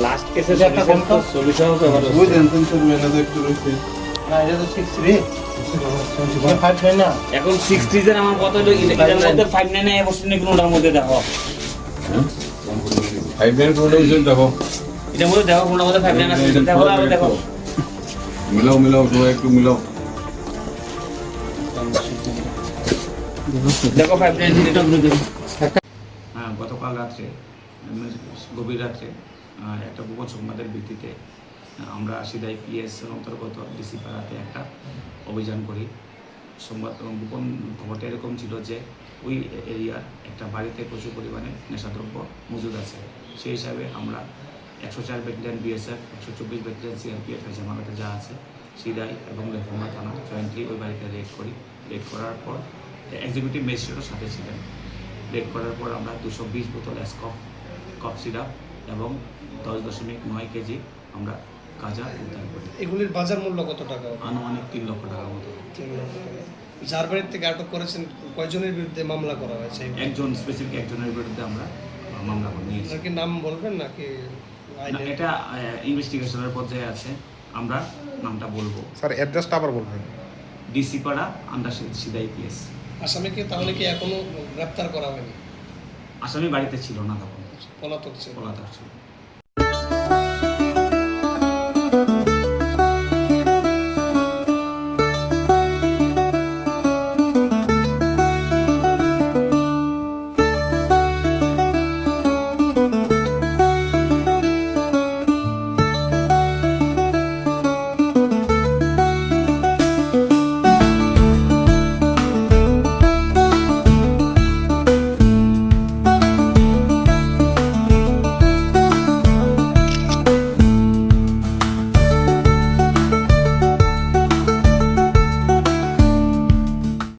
Last কেসে একটা কোনটা? সলিউশন তো এবার ওই জানতেন স্যার মেলাতে একটু রয়েছে। না এটা তো 63 59 না এখন 60 এর আমার কত হলো এটার মধ্যে 59 এ বসে নাকি ওটার মধ্যে দেখো 5 কোনটা ওজন দেখো। এটার মধ্যে দেখো কোনটার মধ্যে 59 আছে দেখো আর দেখো মিলাও তো একটু মিলাও। দেখো 59 এটা গুলো দেখো। হ্যাঁ গতকাল রাত্রে গভীর রাত্রে একটা গোপন সংবাদের ভিত্তিতে আমরা সিদাই পিএস অন্তর্গত ডিসি পাড়াতে একটা অভিযান করি। সংবাদ গোপন খবরটা এরকম ছিল যে ওই এরিয়ার একটা বাড়িতে প্রচুর পরিমাণে নেশাদ্রব্য মজুদ আছে। সেই হিসাবে আমরা 104 ব্যাটালিয়ন বিএসএফ, 124 ব্যাটালিয়ন সিআরপিএফ জামালতে যা আছে সিদাই এবং লেফুমা থানা জয়েন্টলি ওই বাড়িতে রেড করি। রেড করার পর এক্সিকিউটিভ ম্যাজিস্ট্রেটও সাথে ছিলেন। রেড করার পর আমরা 220 বোতল কফ সিরাপ এবং 10.9 কেজি আমরা গাঁজা উদ্ধার করি। এগুলির বাজার মূল্য কত টাকা হবে? আনুমানিক 3 লক্ষ টাকার মতো। 3 লক্ষ টাকা। যার বাড়ির থেকে আটক করেছেন কয়জনের বিরুদ্ধে মামলা করা হয়েছে? একজন স্পেসিফিক একজনের বিরুদ্ধে আমরা মামলা নিয়েছি। আপনার কি নাম বলবেন নাকি না, এটা ইনভেস্টিগেশনের পর্যায়ে আছে, আমরা নামটা বলবো। স্যার অ্যাড্রেসটা আবার বলবেন। ডিসি পাড়া আন্ডার সিদাই পিএস। আসামিকে তাহলে কি এখনো গ্রেফতার করা হয়নি? আসামি বাড়িতে ছিল না তখন, পলাতক ছিল। পলাতক ছিল।